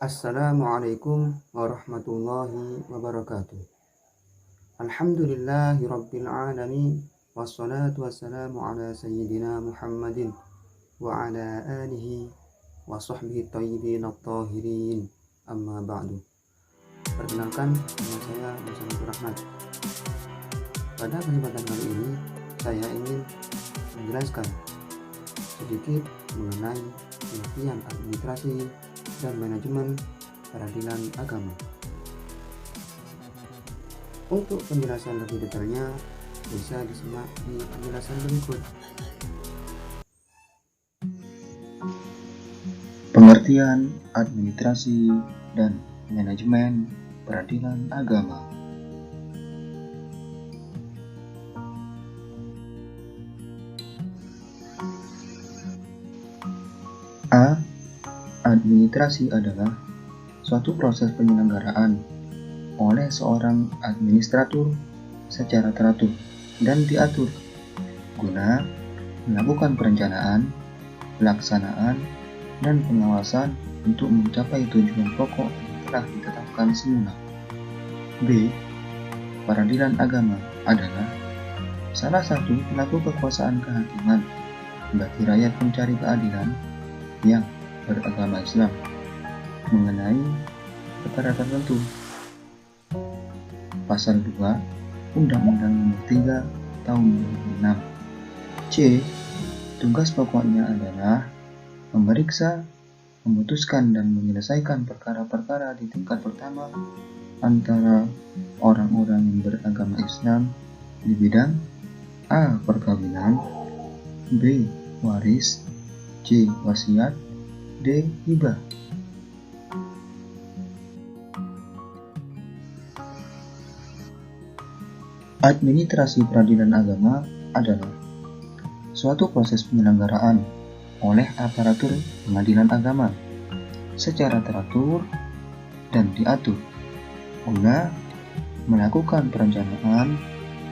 Assalamualaikum warahmatullahi wabarakatuh. Alhamdulillahi rabbil alamin. Wassalatu wassalamu ala sayyidina Muhammadin wa ala alihi wa sahbihi tayyibin at-tahirin. Amma ba'du. Perkenalkan, nama saya Muhammad Rahmat. Pada kesempatan kali ini, saya ingin menjelaskan sedikit mengenai pengertian administrasi dan manajemen peradilan agama. Untuk penjelasan lebih detailnya bisa disimak di penjelasan berikut. Pengertian administrasi dan manajemen peradilan agama. A. Administrasi adalah suatu proses penyelenggaraan oleh seorang administrator secara teratur dan diatur guna melakukan perencanaan, pelaksanaan, dan pengawasan untuk mencapai tujuan pokok yang telah ditetapkan semula. B. Peradilan agama adalah salah satu pelaku kekuasaan kehakiman bagi rakyat pencari keadilan yang beragama Islam mengenai perkara tertentu. Pasal 2 Undang-Undang Nomor 3 Tahun 2006. C. Tugas pokoknya adalah memeriksa, memutuskan dan menyelesaikan perkara-perkara di tingkat pertama antara orang-orang yang beragama Islam di bidang A. Perkawinan, B. Waris, C. Wasiat, D. Hibah. Administrasi peradilan agama adalah suatu proses penyelenggaraan oleh aparatur pengadilan agama secara teratur dan diatur guna melakukan perencanaan,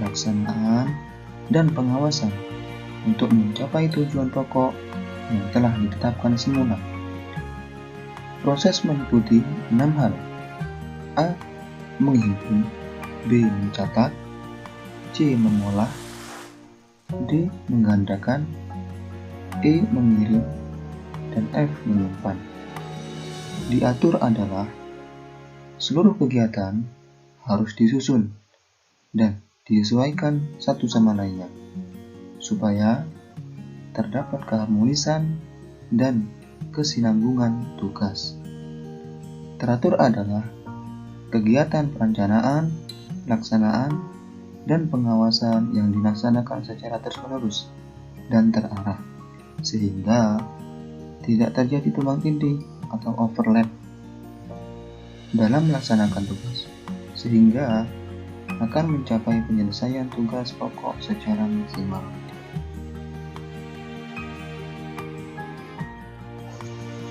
pelaksanaan, dan pengawasan untuk mencapai tujuan pokok yang telah ditetapkan semula. Proses meliputi 6 hal. A. Menghimpun, B. Mencatat, C. Mengolah, D. Menggandakan, E. Mengirim, dan F. Menyimpan. Diatur adalah seluruh kegiatan harus disusun dan disesuaikan satu sama lainnya supaya terdapat keharmonisan dan kesinambungan tugas. Teratur adalah kegiatan perencanaan, pelaksanaan, dan pengawasan yang dilaksanakan secara terus-menerus dan terarah sehingga tidak terjadi tumpang tindih atau overlap dalam melaksanakan tugas sehingga akan mencapai penyelesaian tugas pokok secara maksimal.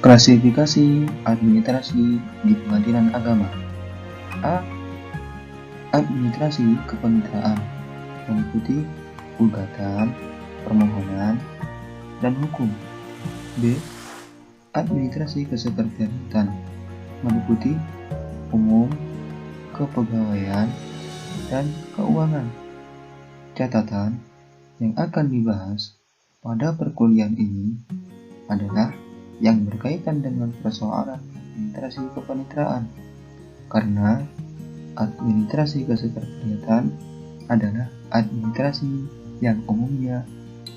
Klasifikasi administrasi di pengadilan agama. A. Administrasi kepaniteraan meliputi gugatan, permohonan, dan hukum. B. Administrasi kesekretariatan meliputi umum, kepegawaian, dan keuangan. Catatan yang akan dibahas pada perkuliahan ini adalah yang berkaitan dengan persoalan administrasi kepaniteraan, karena administrasi kesekretariatan adalah administrasi yang umumnya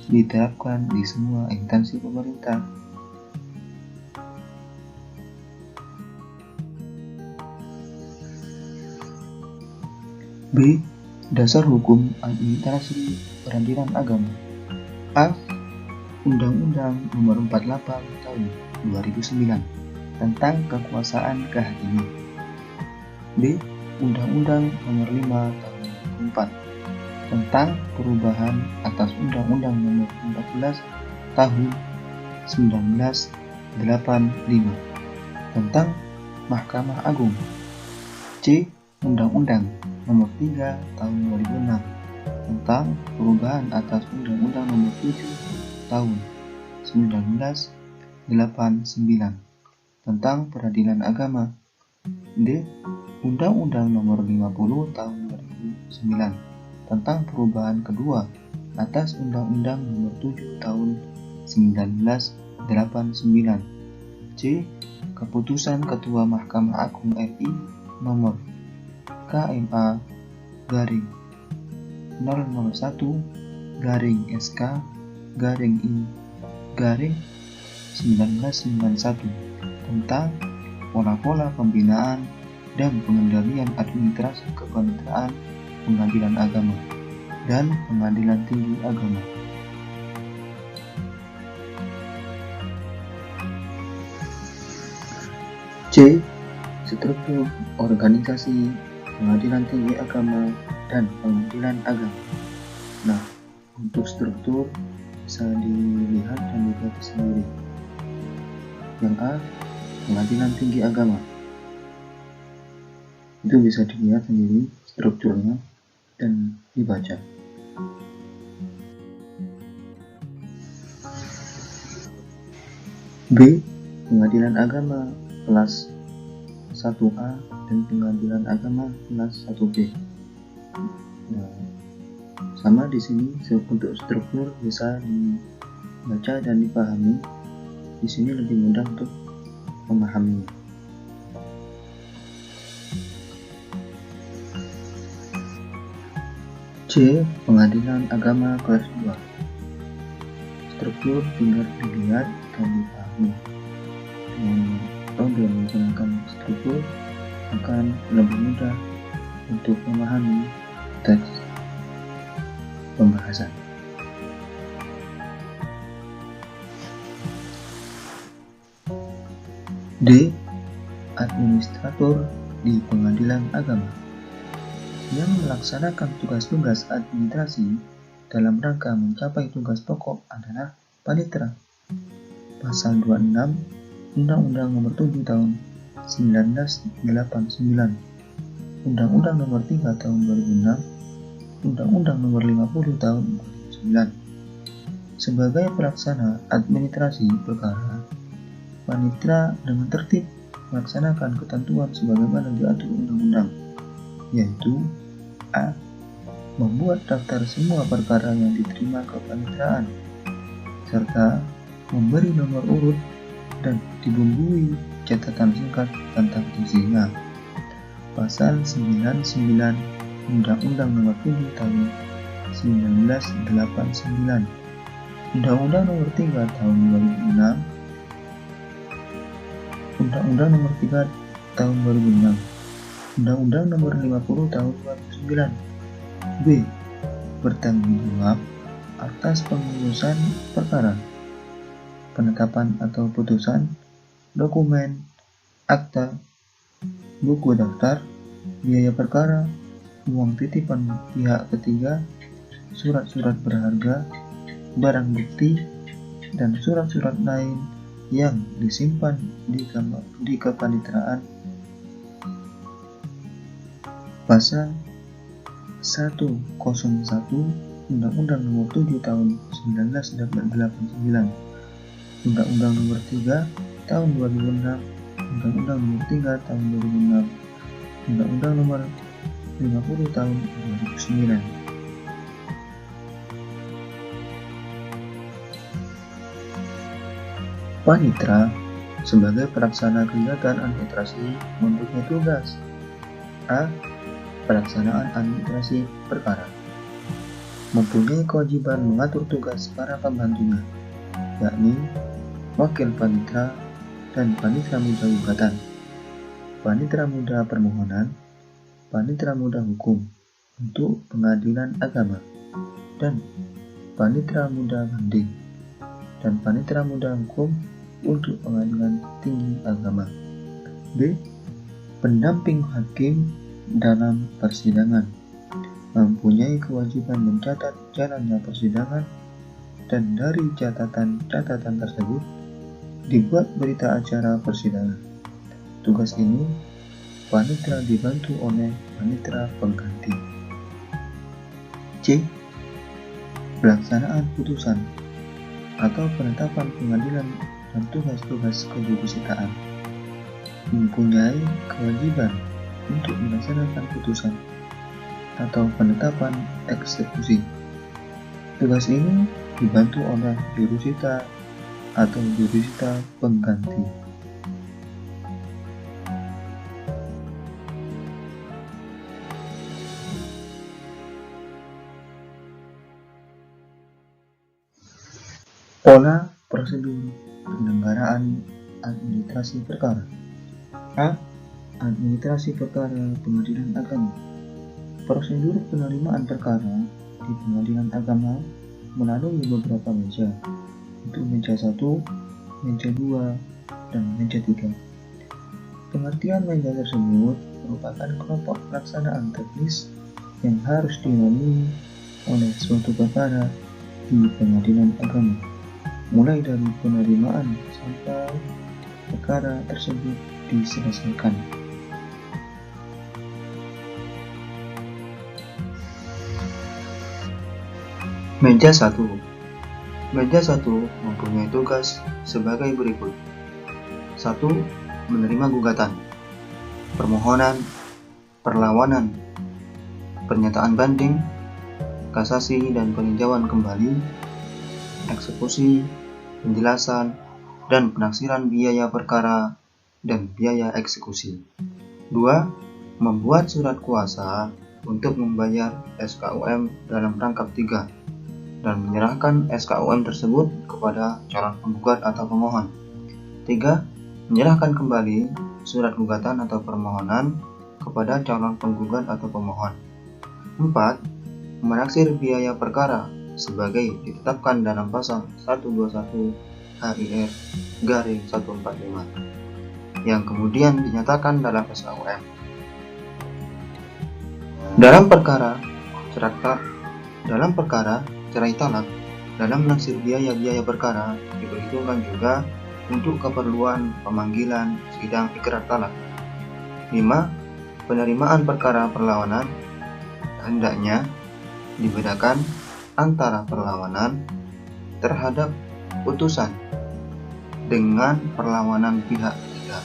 diterapkan di semua instansi pemerintah. B. Dasar hukum administrasi peradilan agama. A. Undang-Undang Nomor 48 Tahun 2009 tentang kekuasaan kehakiman. B. Undang-Undang Nomor 5 Tahun 2004 tentang perubahan atas Undang-Undang Nomor 14 Tahun 1985 tentang Mahkamah Agung. C. Undang-Undang Nomor 3 Tahun 2006 tentang perubahan atas Undang-Undang Nomor 7 Tahun 1989 tentang peradilan agama. D. Undang-Undang Nomor 50 Tahun 2009 tentang perubahan kedua atas Undang-Undang Nomor 7 Tahun 1989. C. Keputusan Ketua Mahkamah Agung RI Nomor KMA garing 001 garing SK garing I garing 1991 tentang pola-pola pembinaan dan pengendalian administrasi kepaniteraan pengadilan agama dan pengadilan tinggi agama. C. Struktur organisasi pengadilan tinggi agama dan pengadilan agama. Nah, untuk struktur bisa dilihat dan digaris sendiri. Yang A, pengadilan tinggi agama. Itu bisa dilihat sendiri strukturnya dan dibaca. B, pengadilan agama kelas 1A dan pengadilan agama kelas 1B. Nah, sama di sini untuk struktur bisa dibaca dan dipahami. Di sini lebih mudah untuk memahaminya. C. Pengadilan agama kelas 2. Struktur tinggal dilihat dan dipahami. Dengan menggunakan struktur akan lebih mudah untuk memahami teks pembahasan. D. Administrator di pengadilan agama yang melaksanakan tugas-tugas administrasi dalam rangka mencapai tugas pokok adalah panitera. Pasal 26 Undang-Undang Nomor 7 Tahun 1989, Undang-Undang Nomor 3 Tahun 2006, Undang-Undang Nomor 50 Tahun 2009. Sebagai pelaksana administrasi perkara, panitera dengan tertib melaksanakan ketentuan sebagaimana diatur undang-undang, yaitu A. Membuat daftar semua perkara yang diterima kepaniteraan, serta memberi nomor urut dan dibumbui catatan singkat tentang isinya. Pasal 99 Undang-Undang Nomor 7 Tahun 1989, Undang-Undang Nomor 3 Tahun 2006, Undang-Undang Nomor 3 Tahun 2006, Undang-Undang Nomor 50 Tahun 2009. B. Bertanggung jawab atas pengurusan perkara, penetapan atau putusan, dokumen, akta, buku daftar, biaya perkara, uang titipan pihak ketiga, surat-surat berharga, barang bukti, dan surat-surat lain yang disimpan di kepaniteraan. Pasal 101 Undang-Undang Nomor 7 Tahun 1989, Undang-Undang Nomor 3 Tahun 2006, Undang-Undang Nomor 3 Tahun 2006, Undang-Undang Nomor 50 Tahun 2009. Panitera sebagai pelaksana kegiatan administrasi mempunyai tugas: A. Pelaksanaan administrasi perkara. Mempunyai kewajiban mengatur tugas para pembantunya, yakni wakil panitera dan panitera muda gugatan, panitera muda permohonan, panitera muda hukum untuk pengadilan agama, dan panitera muda banding, dan panitera muda hukum untuk pengadilan tinggi agama. B. Pendamping hakim dalam persidangan, mempunyai kewajiban mencatat jalannya persidangan, dan dari catatan-catatan tersebut dibuat berita acara persidangan. Tugas ini panitera dibantu oleh panitera pengganti. C. Pelaksanaan putusan atau penetapan pengadilan dan tugas-tugas kejurusitakan, mempunyai kewajiban untuk melaksanakan putusan atau penetapan eksekusi. Tugas ini dibantu oleh jurusita atau jurusita pengganti. Pola prosedur penyelenggaraan administrasi perkara. A. Administrasi perkara pengadilan agama. Prosedur penerimaan perkara di pengadilan agama melalui beberapa meja, untuk meja 1, meja 2, dan meja 3. Pengertian meja tersebut merupakan kelompok pelaksanaan teknis yang harus dilalui oleh suatu perkara di pengadilan agama, mulai dari penerimaan sampai perkara tersebut diselesaikan. Meja 1. Meja 1 mempunyai tugas sebagai berikut. 1. Menerima gugatan, permohonan, perlawanan, pernyataan banding, kasasi dan peninjauan kembali, eksekusi, penjelasan, dan penaksiran biaya perkara dan biaya eksekusi. 2. Membuat surat kuasa untuk membayar SKUM dalam rangkap 3 dan menyerahkan SKUM tersebut kepada calon penggugat atau pemohon. 3. Menyerahkan kembali surat gugatan atau permohonan kepada calon penggugat atau pemohon. 4. Menaksir biaya perkara sebagai ditetapkan dalam pasal 121 HIR garing 145 yang kemudian dinyatakan dalam SKUM. Dalam perkara cerai talak, dalam menaksir biaya-biaya perkara diperhitungkan juga untuk keperluan pemanggilan sidang ikrar talak. 5. Penerimaan perkara perlawanan hendaknya dibedakan antara perlawanan terhadap putusan dengan perlawanan pihak ketiga.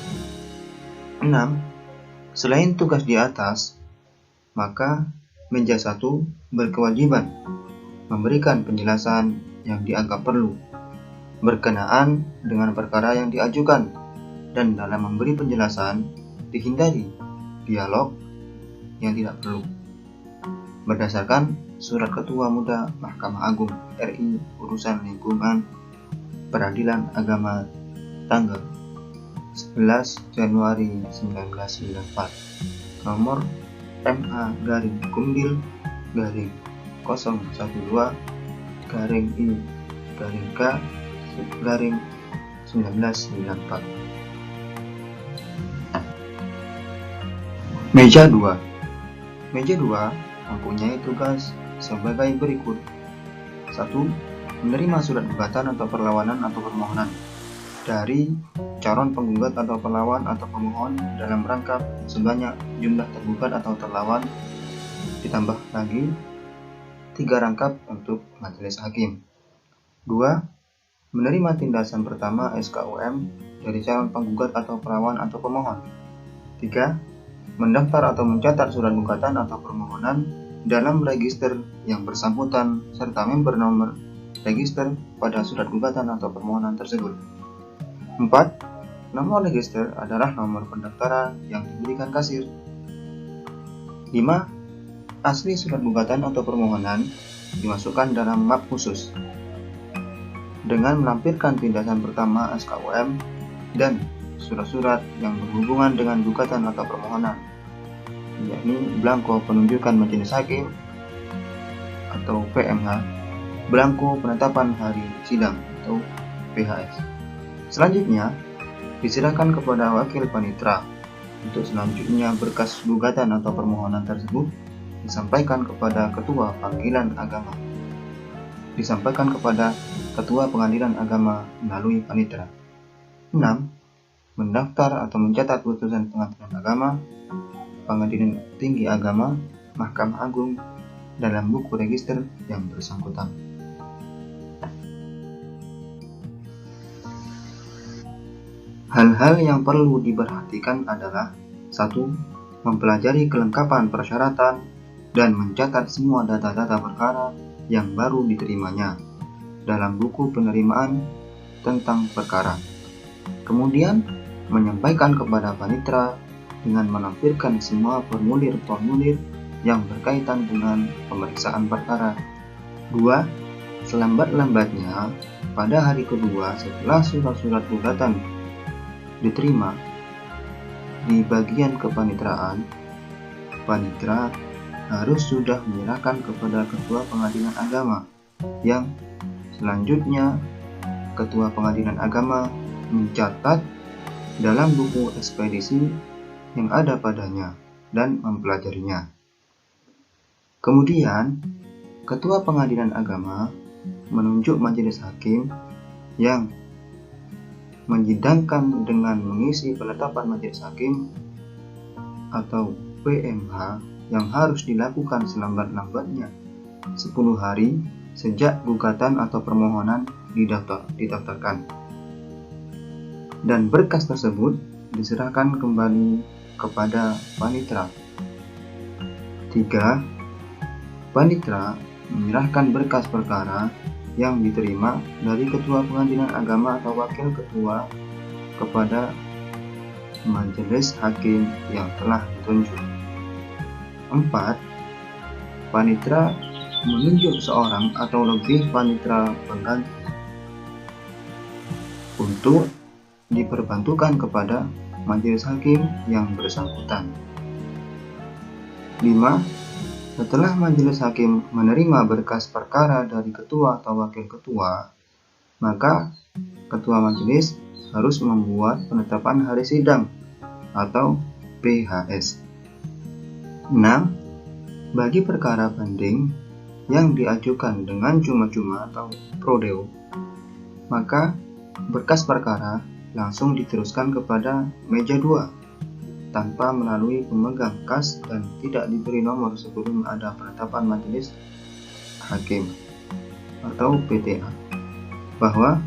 6. Selain tugas di atas, maka meja 1 berkewajiban memberikan penjelasan yang dianggap perlu berkenaan dengan perkara yang diajukan, dan dalam memberi penjelasan dihindari dialog yang tidak perlu. Berdasarkan Surat Ketua Muda Mahkamah Agung RI Urusan Lingkungan Peradilan Agama tanggal 11 Januari 1994 nomor MA garing Kumdil garing 012 garing I garing K garing 1994. Meja 2. Meja 2 mempunyai tugas sebagai berikut. 1. Menerima surat gugatan atau perlawanan atau permohonan dari calon penggugat atau pelawan atau pemohon dalam rangkap sebanyak jumlah tergugat atau terlawan, ditambah lagi 3 rangkap untuk majelis hakim. 2. Menerima tindasan pertama SKUM dari calon penggugat atau pelawan atau pemohon. 3. Mendaftar atau mencatat surat gugatan atau permohonan dalam register yang bersangkutan serta member nomor register pada surat gugatan atau permohonan tersebut. 4. Nomor register adalah nomor pendaftaran yang diberikan kasir. 5. Asli surat gugatan atau permohonan dimasukkan dalam map khusus dengan melampirkan tindasan pertama SKUM dan surat-surat yang berhubungan dengan gugatan atau permohonan, yakni belangko penunjukan majelis hakim atau PMH, belangko penetapan hari sidang atau PHS. Selanjutnya diserahkan kepada wakil panitera untuk selanjutnya berkas gugatan atau permohonan tersebut disampaikan kepada ketua panggilan agama, disampaikan kepada ketua pengadilan agama melalui panitera. 6. Mendaftar atau mencatat putusan pengadilan agama, pengadilan tinggi agama, Mahkamah Agung dalam buku register yang bersangkutan. Hal-hal yang perlu diperhatikan adalah 1. Mempelajari kelengkapan persyaratan dan mencatat semua data-data perkara yang baru diterimanya dalam buku penerimaan tentang perkara. Kemudian, menyampaikan kepada panitera dengan menampilkan semua formulir-formulir yang berkaitan dengan pemeriksaan perkara. 2. Selambat-lambatnya, pada hari kedua setelah surat-surat gugatan diterima di bagian kepaniteraan, panitera harus sudah menyerahkan kepada Ketua Pengadilan Agama, yang selanjutnya Ketua Pengadilan Agama mencatat dalam buku ekspedisi yang ada padanya dan mempelajarinya. Kemudian, Ketua Pengadilan Agama menunjuk majelis hakim yang menyidangkan dengan mengisi penetapan majelis hakim atau PMH yang harus dilakukan selambat-lambatnya 10 hari sejak gugatan atau permohonan didaftarkan. Dan berkas tersebut diserahkan kembali kepada panitera. 3. Panitera menyerahkan berkas perkara yang diterima dari Ketua Pengadilan Agama atau Wakil Ketua kepada majelis hakim yang telah ditunjuk. 4. Panitera menunjuk seorang atau lebih panitera pengganti untuk diperbantukan kepada majelis hakim yang bersangkutan. 5. Setelah majelis hakim menerima berkas perkara dari ketua atau wakil ketua, maka ketua majelis harus membuat penetapan hari sidang atau PHS. 6. Bagi perkara banding yang diajukan dengan cuma-cuma atau prodeo, maka berkas perkara langsung diteruskan kepada meja 2 tanpa melalui pemegang kas dan tidak diberi nomor sebelum ada penetapan majelis hakim atau PTA bahwa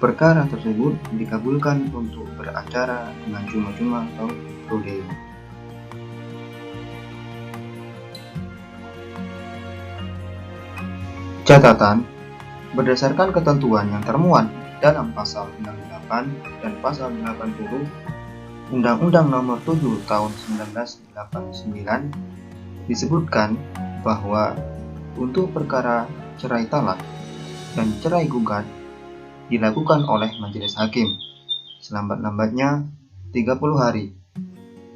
perkara tersebut dikabulkan untuk beracara dengan cuma-cuma atau prodeo. Catatan: berdasarkan ketentuan yang termuat dalam pasal 68 dan pasal 80 Undang-Undang Nomor 7 Tahun 1989 disebutkan bahwa untuk perkara cerai talak dan cerai gugat dilakukan oleh majelis hakim selambat-lambatnya 30 hari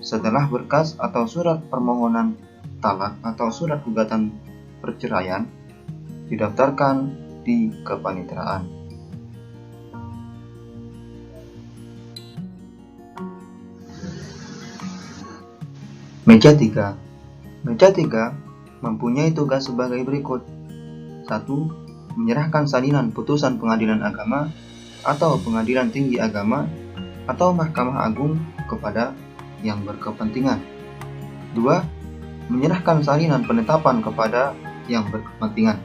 setelah berkas atau surat permohonan talak atau surat gugatan perceraian didaftarkan di kepaniteraan. Meja 3. Meja 3 mempunyai tugas sebagai berikut. 1. Menyerahkan salinan putusan pengadilan agama atau pengadilan tinggi agama atau Mahkamah Agung kepada yang berkepentingan. 2. Menyerahkan salinan penetapan kepada yang berkepentingan.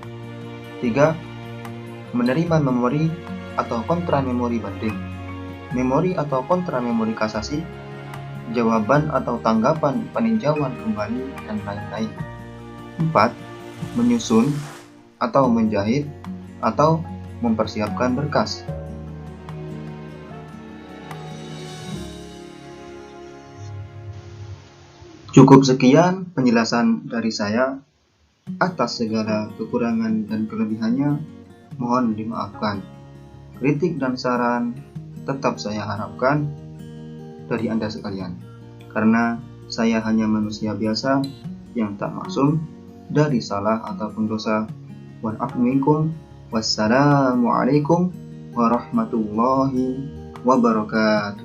3. Menerima memori atau kontra memori banding, memori atau kontra memori kasasi, jawaban atau tanggapan peninjauan kembali, dan lain-lain. 4. Menyusun atau menjahit atau mempersiapkan berkas. Cukup sekian penjelasan dari saya. Atas segala kekurangan dan kelebihannya, mohon dimaafkan. Kritik dan saran tetap saya harapkan dari Anda sekalian, karena saya hanya manusia biasa yang tak maksum dari salah ataupun dosa. Wassalamualaikum warahmatullahi wabarakatuh.